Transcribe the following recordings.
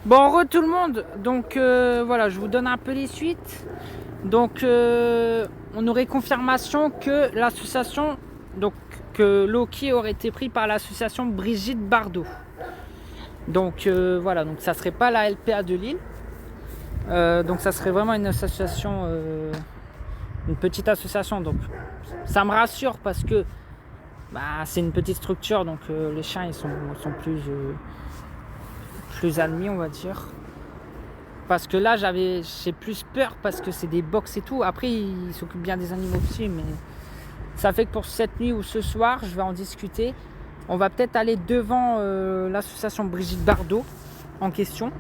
Bon, en gros tout le monde, donc voilà, je vous donne un peu les suites. Donc on aurait confirmation que l'association, donc que Loki aurait été pris par l'association Brigitte Bardot. Donc voilà, donc ça serait pas la LPA de Lille. Donc ça serait vraiment une association, une petite association. Donc ça me rassure parce que c'est une petite structure, donc les chiens ils sont plus admis, on va dire. Parce que là j'ai plus peur parce que c'est des box et tout. Après ils s'occupent bien des animaux aussi, mais ça fait que pour cette nuit ou ce soir, je vais en discuter. On va peut-être aller devant l'association Brigitte Bardot en question.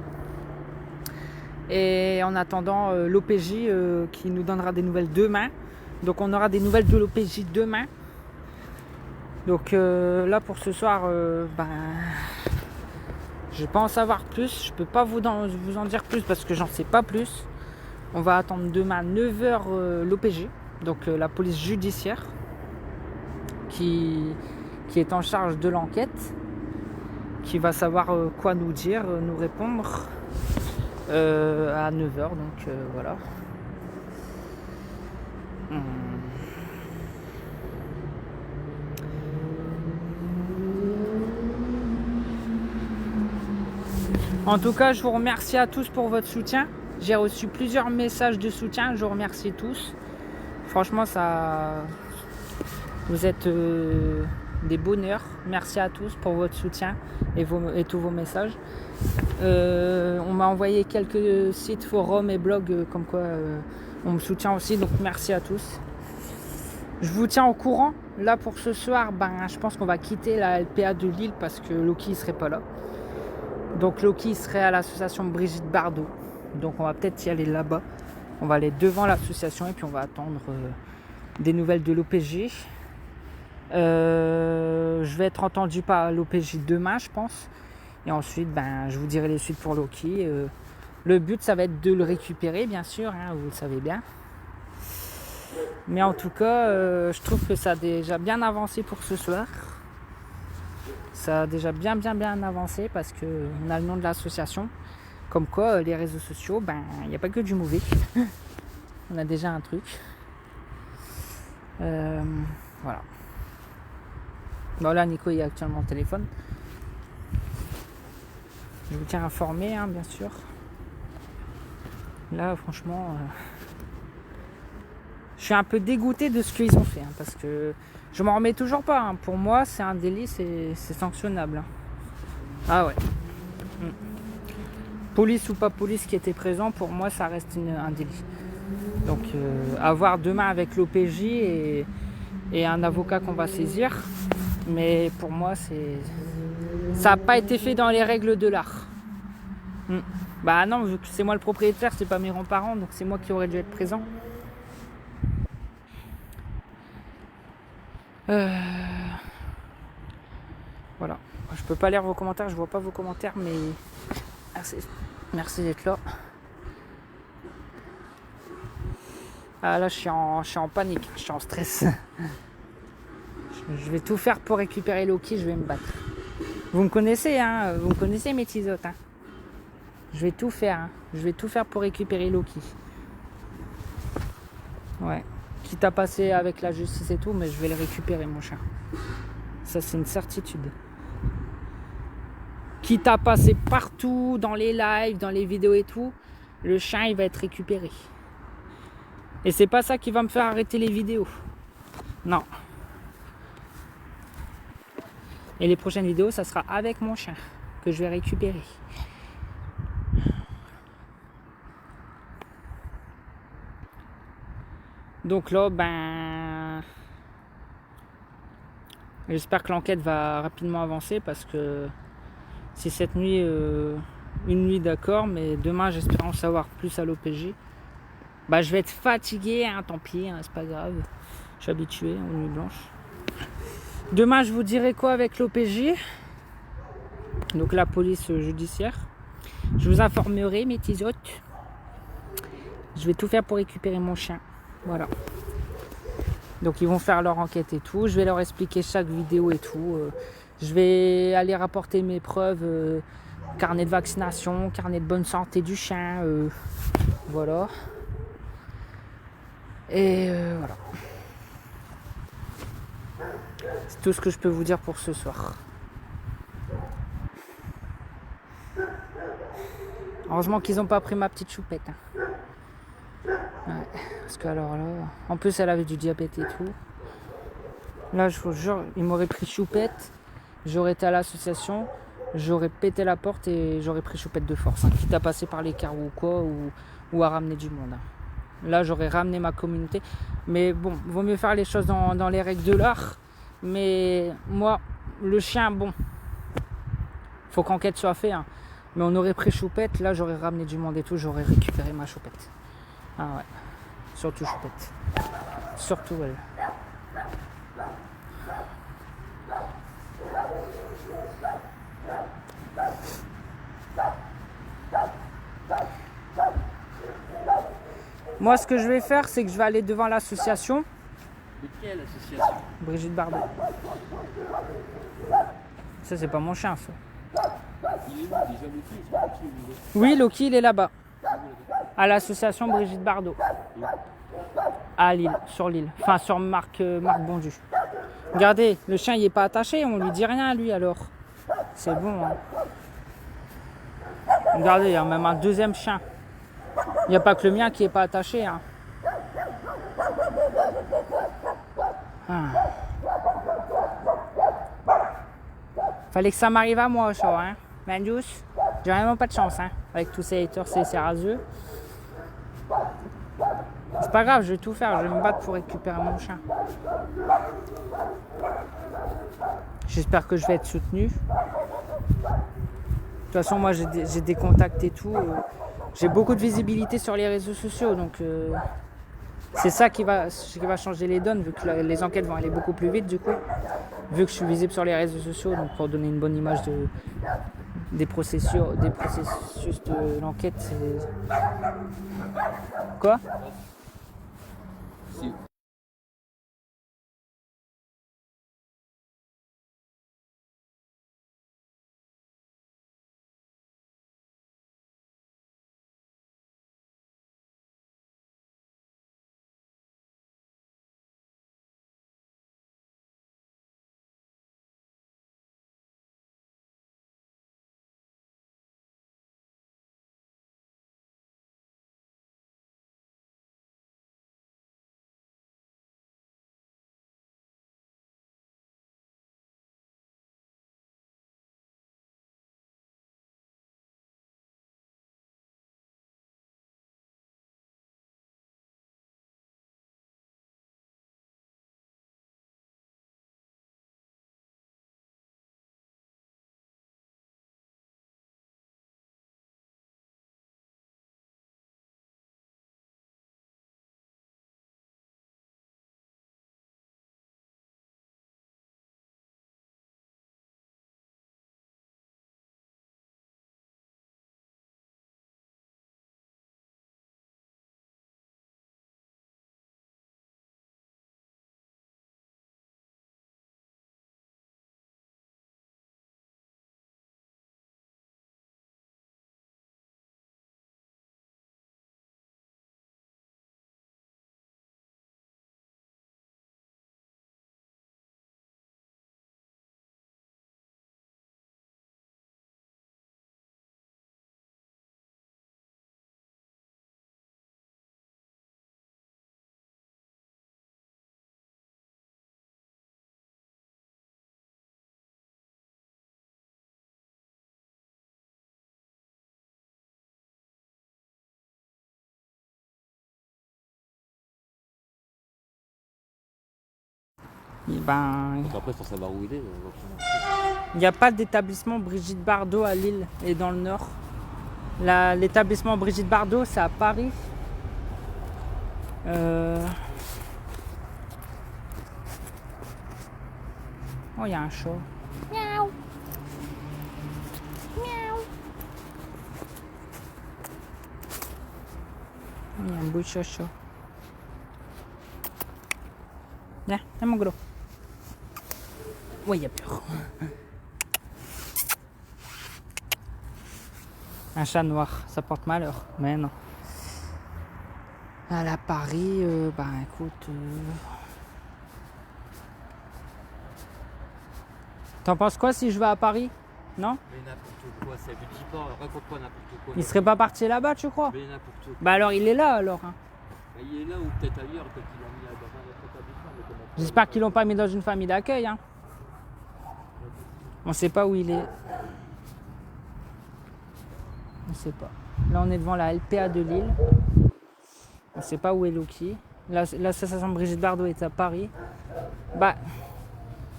Et en attendant l'OPJ qui nous donnera des nouvelles demain. Donc on aura des nouvelles de l'OPJ demain. Donc là pour ce soir, je vais pas en savoir plus. Je peux pas vous en dire plus parce que j'en sais pas plus. On va attendre demain à 9h l'OPJ, donc la police judiciaire qui est en charge de l'enquête, qui va savoir quoi nous dire, nous répondre à 9h. Donc voilà. En tout cas, je vous remercie à tous pour votre soutien. J'ai reçu plusieurs messages de soutien. Je vous remercie tous. Franchement, vous êtes des bonheurs. Merci à tous pour votre soutien et tous vos messages. On m'a envoyé quelques sites, forums et blogs comme quoi on me soutient aussi. Donc merci à tous. Je vous tiens au courant. Là pour ce soir, je pense qu'on va quitter la LPA de Lille parce que Loki ne serait pas là. Donc Loki serait à l'association Brigitte Bardot. Donc on va peut-être y aller là-bas. On va aller devant l'association et puis on va attendre des nouvelles de l'OPJ. Je vais être entendu par l'OPJ demain, je pense. Et ensuite, je vous dirai les suites pour Loki. Le but, ça va être de le récupérer, bien sûr, vous le savez bien. Mais en tout cas, je trouve que ça a déjà bien avancé pour ce soir. Ça a déjà bien avancé parce qu'on a le nom de l'association. Comme quoi, les réseaux sociaux, il n'y a pas que du mauvais. On a déjà un truc. Voilà. Bon là, Nico il est actuellement au téléphone. Je vous tiens informé, bien sûr. Là, franchement, je suis un peu dégoûté de ce qu'ils ont fait. Parce que je m'en remets toujours pas. Pour moi, c'est un délit, c'est sanctionnable. Ah ouais. Police ou pas police qui était présent, pour moi, ça reste un délit. Donc, à voir demain avec l'OPJ et un avocat qu'on va saisir. Mais pour moi, ça n'a pas été fait dans les règles de l'art. Non, vu que c'est moi le propriétaire, c'est pas mes grands-parents, donc c'est moi qui aurais dû être présent. Voilà. Je peux pas lire vos commentaires, je vois pas vos commentaires, mais merci d'être là. Là, je suis en panique, je suis en stress. Je vais tout faire pour récupérer Loki, je vais me battre. Vous me connaissez, vous me connaissez mes tisotes. Je vais tout faire, je vais tout faire pour récupérer Loki. Ouais. Quitte à passer avec la justice et tout, mais je vais le récupérer, mon chat. Ça, c'est une certitude. Quitte à passer partout, dans les lives, dans les vidéos et tout, le chien, il va être récupéré. Et c'est pas ça qui va me faire arrêter les vidéos. Non. Et les prochaines vidéos, ça sera avec mon chien que je vais récupérer. Donc là, j'espère que l'enquête va rapidement avancer parce que si cette nuit, une nuit d'accord, mais demain j'espère en savoir plus à l'OPJ. Je vais être fatigué, tant pis, c'est pas grave. Je suis habitué aux nuits blanches. Demain, je vous dirai quoi avec l'OPJ, donc la police judiciaire. Je vous informerai, mes tisotes. Je vais tout faire pour récupérer mon chien. Voilà. Donc ils vont faire leur enquête et tout. Je vais leur expliquer chaque vidéo et tout. Je vais aller rapporter mes preuves carnet de vaccination, carnet de bonne santé du chien, voilà. Et voilà. C'est tout ce que je peux vous dire pour ce soir. Heureusement qu'ils n'ont pas pris ma petite choupette. Hein. Ouais, parce que alors là, en plus elle avait du diabète et tout. Là, je vous jure, ils m'auraient pris choupette, j'aurais été à l'association, j'aurais pété la porte et j'aurais pris choupette de force. Hein, quitte à passer par les carreaux ou quoi, ou à ramener du monde. Hein. Là, j'aurais ramené ma communauté. Mais bon, vaut mieux faire les choses dans les règles de l'art. Mais moi, le chien, bon, faut qu'enquête soit faite. Hein. Mais on aurait pris choupette, là, j'aurais ramené du monde et tout, j'aurais récupéré ma choupette. Ah ouais, surtout choupette. Surtout elle. Moi, ce que je vais faire, c'est que je vais aller devant l'association. De quelle association? Brigitte Bardot. Ça, c'est pas mon chien, ça. Il est où déjà, Loki? C'est pas Loki, Oui, Loki, il est là-bas. À l'association Brigitte Bardot. À Lille, sur Lille. Enfin, sur Marc Bondu. Regardez, le chien, il est pas attaché. On lui dit rien, lui, alors. C'est bon, hein. Regardez, il y a même un deuxième chien. Il n'y a pas que le mien qui est pas attaché. Hein. Ah. Fallait que ça m'arrive à moi, ça. Hein. Mandus, j'ai vraiment pas de chance. Hein. Avec tous ces haters et ces raseux. C'est pas grave, je vais tout faire. Je vais me battre pour récupérer mon chien. J'espère que je vais être soutenu. De toute façon, moi, j'ai des contacts et tout. J'ai beaucoup de visibilité sur les réseaux sociaux, donc c'est ça qui va changer les donnes, vu que les enquêtes vont aller beaucoup plus vite, du coup, vu que je suis visible sur les réseaux sociaux, donc pour donner une bonne image des processus de l'enquête. Quoi? Si. Ben, Donc après, il faut savoir où il est. il n'y a pas d'établissement Brigitte Bardot à Lille et dans le Nord. L'établissement Brigitte Bardot, c'est à Paris. Oh, il y a un chat. Miaou. Miaou. Il y a un bout de chat. Viens, mon gros. Oui, il y a peur. Un chat noir, ça porte malheur. Mais non. À la Paris, bah écoute... T'en penses quoi si je vais à Paris? Non? Mais n'importe quoi, ça ne dit pas, raconte-moi n'importe quoi. Il serait pas parti là-bas, tu crois? Mais n'importe quoi. Bah alors il est là alors. Hein. Bah, il est là ou peut-être ailleurs, peut-être qu'il l'a mis dans un autre établissement. Mais comment... J'espère qu'ils l'ont pas mis dans une famille d'accueil. Hein. On sait pas où il est. On sait pas. Là on est devant la LPA de Lille. On sait pas où est Loki. L'association Brigitte Bardot est à Paris. Bah,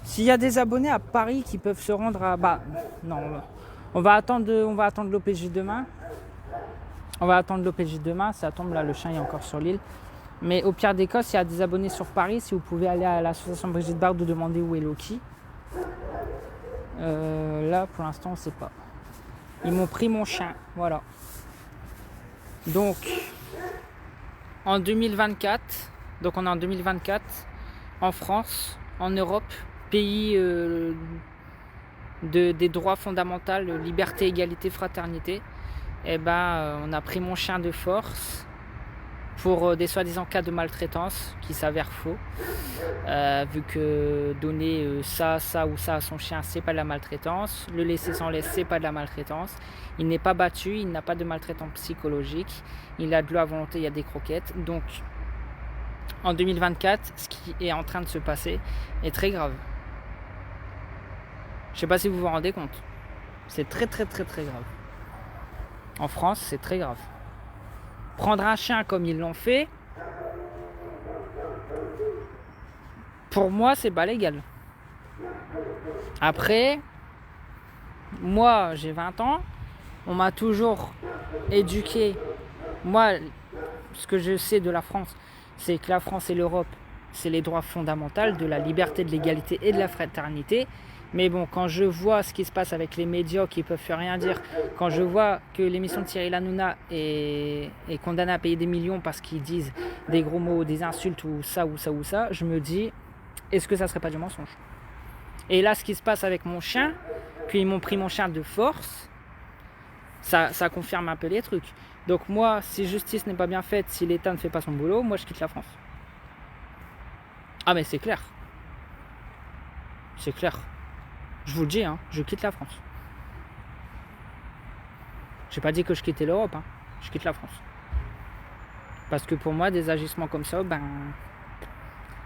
s'il y a des abonnés à Paris qui peuvent se rendre à... Bah, non, on va attendre l'OPJ demain. On va attendre l'OPJ demain. Ça tombe là, le chien est encore sur l'île. Mais au pire des cas, s'il y a des abonnés sur Paris, si vous pouvez aller à l'association Brigitte Bardot demander où est Loki. Là, pour l'instant, on ne sait pas. Ils m'ont pris mon chien, voilà. Donc, en 2024, donc on est en 2024, en France, en Europe, pays des droits fondamentaux, liberté, égalité, fraternité, et ben, on a pris mon chien de force pour des soi-disant cas de maltraitance qui s'avèrent faux, vu que donner ça ou ça à son chien, c'est pas de la maltraitance, le laisser sans laisse, c'est pas de la maltraitance, il n'est pas battu, il n'a pas de maltraitance psychologique, il a de l'eau à volonté, il y a des croquettes, donc en 2024, ce qui est en train de se passer est très grave. Je sais pas si vous vous rendez compte, c'est très grave. En France, c'est très grave. Prendre un chien comme ils l'ont fait, pour moi, c'est pas légal. Après, moi, j'ai 20 ans, on m'a toujours éduqué. Moi, ce que je sais de la France, c'est que la France et l'Europe, c'est les droits fondamentaux de la liberté, de l'égalité et de la fraternité. Mais bon, quand je vois ce qui se passe avec les médias qui peuvent faire rien dire, quand je vois que l'émission de Cyril Hanouna est condamnée à payer des millions parce qu'ils disent des gros mots, des insultes ou ça, je me dis, est-ce que ça serait pas du mensonge? Et là, ce qui se passe avec mon chien, qu'ils m'ont pris mon chien de force, ça confirme un peu les trucs. Donc moi, si justice n'est pas bien faite, si l'État ne fait pas son boulot, moi je quitte la France. Ah mais c'est clair. C'est clair. Je vous le dis, hein, je quitte la France. J'ai pas dit que je quittais l'Europe, hein, je quitte la France. Parce que pour moi, des agissements comme ça, ben,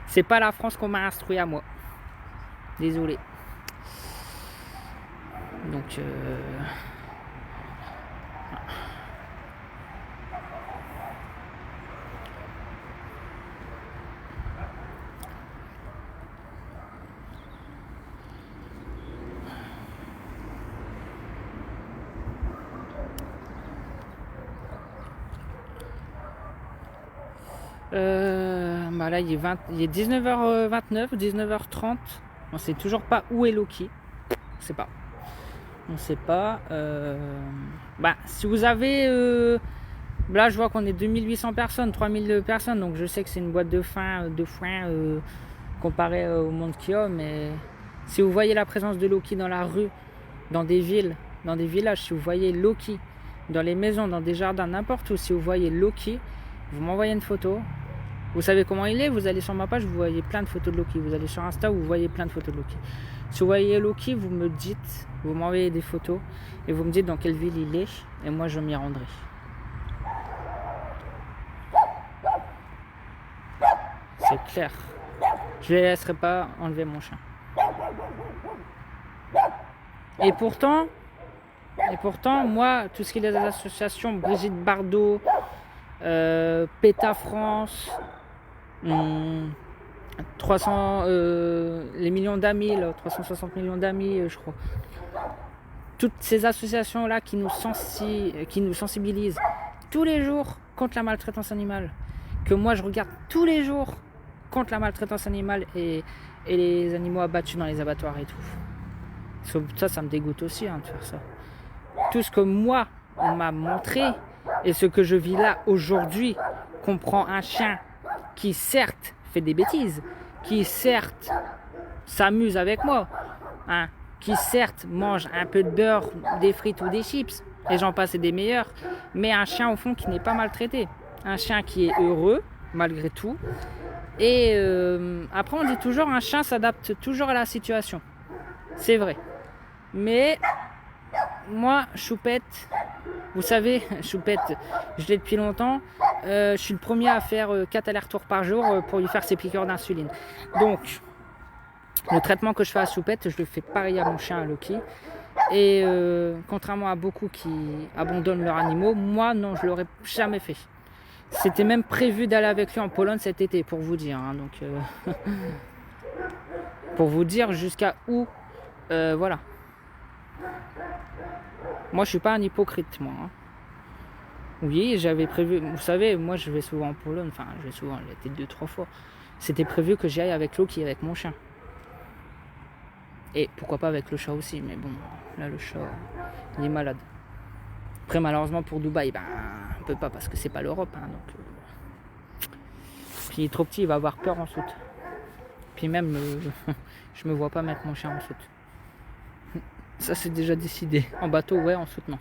c'est pas la France qu'on m'a instruit à moi. Désolé. Donc, bah là il est 19h29, 19h30. On sait toujours pas où est Loki. On sait pas. Bah si vous avez là je vois qu'on est 2800 personnes, 3000 personnes, donc je sais que c'est une boîte de foin comparé au monde qu'il y a, mais si vous voyez la présence de Loki dans la rue, dans des villes, dans des villages, si vous voyez Loki dans les maisons, dans des jardins, n'importe où, si vous voyez Loki, vous m'envoyez une photo. Vous savez comment il est, vous allez sur ma page, vous voyez plein de photos de Loki. Vous allez sur Insta, vous voyez plein de photos de Loki. Si vous voyez Loki, vous me dites, vous m'envoyez des photos et vous me dites dans quelle ville il est et moi je m'y rendrai. C'est clair. Je ne laisserai pas enlever mon chien. Et pourtant, moi, tout ce qui est des associations, Brigitte Bardot, PETA France, 300, les millions d'amis, là, 360 millions d'amis, je crois. Toutes ces associations-là qui nous sensibilisent tous les jours contre la maltraitance animale, que moi je regarde tous les jours contre la maltraitance animale et les animaux abattus dans les abattoirs et tout. Ça me dégoûte aussi de faire ça. Tout ce que moi, on m'a montré et ce que je vis là aujourd'hui, qu'on prend un chien qui certes fait des bêtises, qui certes s'amuse avec moi, hein, qui certes mange un peu de beurre, des frites ou des chips, et j'en passe des meilleurs, mais un chien au fond qui n'est pas maltraité, un chien qui est heureux malgré tout. Et après on dit toujours un chien s'adapte toujours à la situation, c'est vrai, mais moi Choupette, vous savez, Choupette, je l'ai depuis longtemps, je suis le premier à faire 4 allers-retours par jour pour lui faire ses piqûres d'insuline. Donc le traitement que je fais à Choupette, je le fais pareil à mon chien, à Loki. Et contrairement à beaucoup qui abandonnent leurs animaux, moi non, je l'aurais jamais fait. C'était même prévu d'aller avec lui en Pologne cet été, pour vous dire. Hein, donc, pour vous dire jusqu'à où, voilà. Moi, je suis pas un hypocrite, moi. Hein. Oui, j'avais prévu. Vous savez, moi, je vais souvent en Pologne. Enfin, je vais souvent. J'ai été 2-3 fois. C'était prévu que j'y aille avec Loki, avec mon chien. Et pourquoi pas avec le chat aussi, mais bon, là le chat, il est malade. Après malheureusement pour Dubaï, ben, on peut pas parce que c'est pas l'Europe, hein, donc. Puis il est trop petit, il va avoir peur en soute. Puis même, je me vois pas mettre mon chien en soute. Ça c'est déjà décidé. En bateau, ouais, en soute non.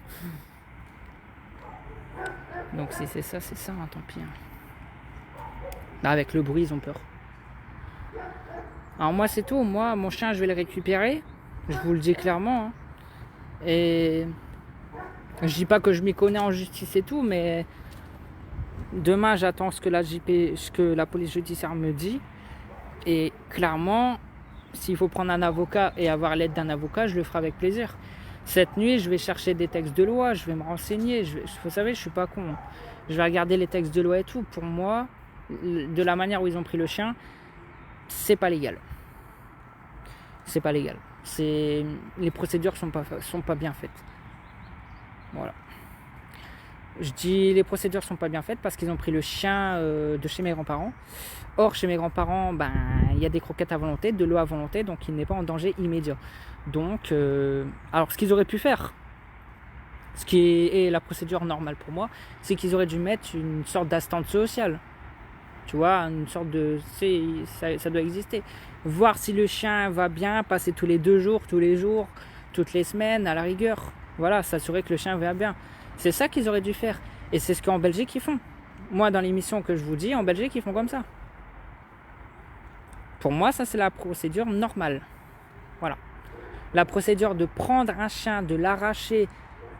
Donc si c'est ça, hein, tant pis. Hein. Là, avec le bruit, ils ont peur. Alors moi c'est tout, moi mon chien je vais le récupérer, je vous le dis clairement. Hein. Et je dis pas que je m'y connais en justice et tout, mais demain j'attends ce que la police judiciaire me dit. Et clairement, s'il faut prendre un avocat et avoir l'aide d'un avocat, je le ferai avec plaisir. Cette nuit je vais chercher des textes de loi, je vais me renseigner, vous savez je suis pas con. Hein. Je vais regarder les textes de loi et tout. Pour moi, de la manière où ils ont pris le chien, c'est pas légal. C'est pas légal. Les procédures sont pas bien faites. Voilà. Je dis les procédures sont pas bien faites parce qu'ils ont pris le chien de chez mes grands-parents. Or, chez mes grands-parents, ben, il y a des croquettes à volonté, de l'eau à volonté, donc il n'est pas en danger immédiat. Donc, alors ce qu'ils auraient pu faire, ce qui est la procédure normale pour moi, c'est qu'ils auraient dû mettre une sorte d'assistante sociale. Tu vois, une sorte de... Ça doit exister. Voir si le chien va bien, passer tous les 2 jours, tous les jours, toutes les semaines, à la rigueur. Voilà, s'assurer que le chien va bien. C'est ça qu'ils auraient dû faire. Et c'est ce qu'en Belgique, ils font. Moi, dans l'émission que je vous dis, en Belgique, ils font comme ça. Pour moi, ça, c'est la procédure normale. Voilà. La procédure de prendre un chien, de l'arracher,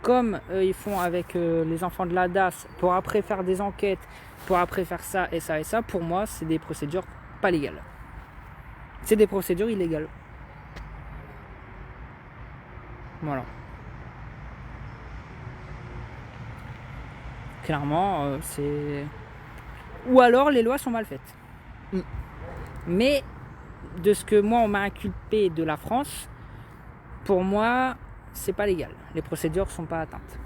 comme ils font avec les enfants de la DAS, pour après faire des enquêtes, pour après faire ça et ça et ça, pour moi, c'est des procédures pas légales. C'est des procédures illégales. Voilà. Clairement, c'est... Ou alors, les lois sont mal faites. Mais, de ce que moi, on m'a inculpé de la France, pour moi, c'est pas légal. Les procédures sont pas atteintes.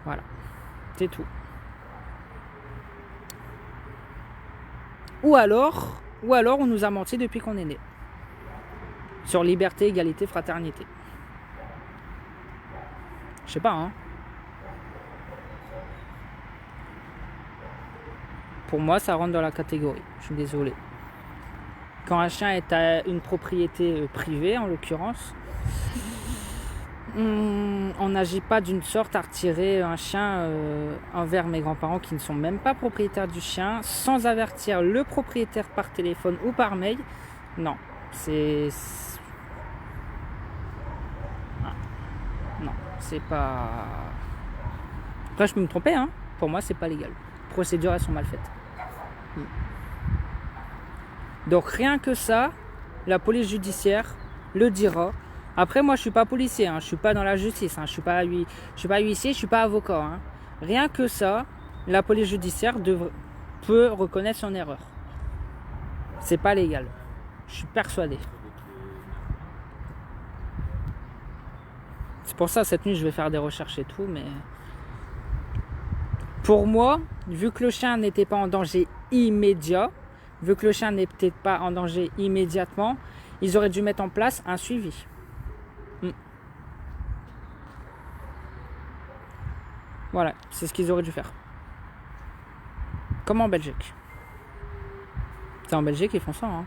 Voilà. C'est tout. Ou alors on nous a menti depuis qu'on est né. Sur liberté, égalité, fraternité. Je sais pas, hein. Pour moi, ça rentre dans la catégorie. Je suis désolé. Quand un chien est à une propriété privée, en l'occurrence, on n'agit pas d'une sorte à retirer un chien envers mes grands-parents qui ne sont même pas propriétaires du chien, sans avertir le propriétaire par téléphone ou par mail. Non, non, c'est pas... Après, je peux me tromper, hein. Pour moi, c'est pas légal. Les procédures, elles sont mal faites. Donc, rien que ça, la police judiciaire le dira. Après, moi, je suis pas policier, hein, je suis pas dans la justice, hein, je suis pas huissier, je suis pas avocat. Hein. Rien que ça, la police judiciaire peut reconnaître son erreur. C'est pas légal. Je suis persuadé. C'est pour ça, cette nuit, je vais faire des recherches et tout, mais... Pour moi, vu que le chien n'était pas en danger immédiat, vu que le chien n'était pas en danger immédiatement, ils auraient dû mettre en place un suivi. Voilà, c'est ce qu'ils auraient dû faire. Comme en Belgique. C'est en Belgique, ils font ça. Hein.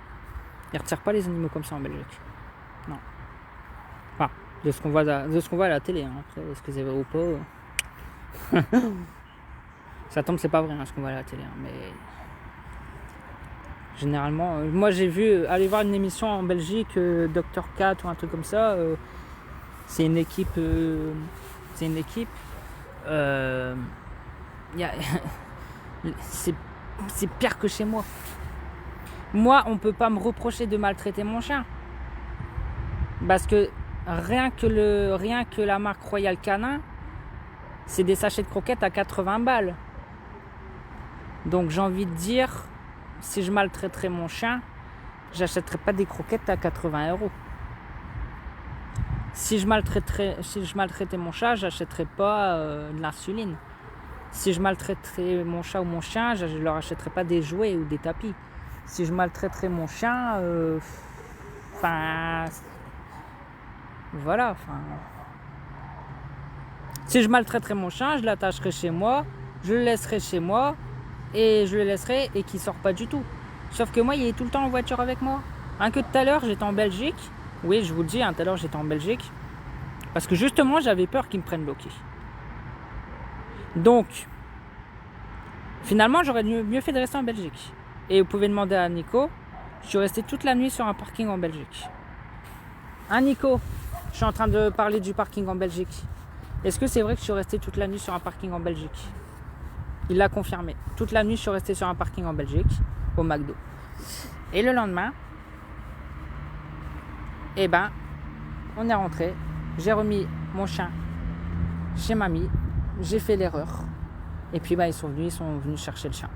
Ils ne retirent pas les animaux comme ça en Belgique. Non. Enfin, De ce qu'on voit à la télé. Hein. Après, est-ce que c'est vrai ou pas Ça tombe, c'est pas vrai ce qu'on voit à la télé. Hein, mais généralement, moi j'ai vu aller voir une émission en Belgique, Dr. Cat ou un truc comme ça. C'est une équipe. C'est pire que chez moi. Moi, on peut pas me reprocher de maltraiter mon chien. Parce que rien que la marque Royal Canin, c'est des sachets de croquettes à 80 balles. Donc j'ai envie de dire, si je maltraiterais mon chien, j'achèterais pas des croquettes à 80 €. Si je maltraitais mon chat, j'achèterais pas de l'insuline. Si je maltraiterais mon chat ou mon chien, je leur achèterais pas des jouets ou des tapis. Si je maltraiterais mon chien, voilà. Si je maltraiterais mon chien, je l'attacherais chez moi, je le laisserais chez moi et je le laisserais et qu'il sort pas du tout. Sauf que moi, il est tout le temps en voiture avec moi. Hein, que tout à l'heure, j'étais en Belgique. Oui, je vous le dis, tout à l'heure, j'étais en Belgique. Parce que justement, j'avais peur qu'il me prenne bloqué. Donc, finalement, j'aurais mieux fait de rester en Belgique. Et vous pouvez demander à Nico, je suis resté toute la nuit sur un parking en Belgique. Hein, Nico, je suis en train de parler du parking en Belgique. Est-ce que c'est vrai que je suis resté toute la nuit sur un parking en Belgique? Il l'a confirmé. Toute la nuit, je suis resté sur un parking en Belgique, au McDo. Et le lendemain, on est rentré. J'ai remis mon chien chez mamie. J'ai fait l'erreur. Et puis ils sont venus chercher le chien.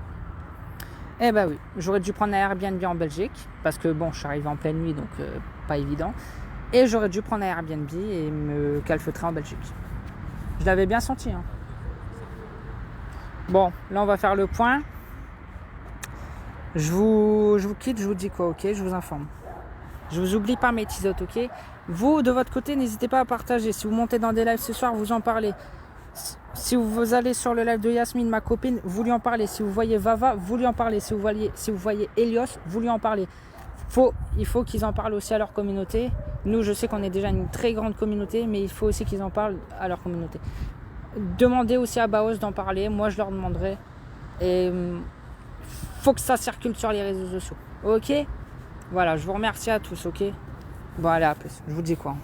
Oui, j'aurais dû prendre un Airbnb en Belgique. Parce que je suis arrivé en pleine nuit, donc pas évident. Et j'aurais dû prendre un Airbnb et me calfeutrer en Belgique. Je l'avais bien senti. Hein. Bon, là on va faire le point. Je vous quitte, je vous dis quoi, ok? Je vous informe. Je vous oublie pas mes tisotes, ok? Vous, de votre côté, n'hésitez pas à partager. Si vous montez dans des lives ce soir, vous en parlez. Si vous allez sur le live de Yasmine, ma copine, vous lui en parlez. Si vous voyez Vava, vous lui en parlez. Si vous voyez Elios, vous lui en parlez. Il faut qu'ils en parlent aussi à leur communauté. Nous, je sais qu'on est déjà une très grande communauté, mais il faut aussi qu'ils en parlent à leur communauté. Demandez aussi à Baos d'en parler. Moi, je leur demanderai. Et faut que ça circule sur les réseaux sociaux. Ok? Voilà, je vous remercie à tous, ok? Bon, allez, à plus. Je vous dis quoi?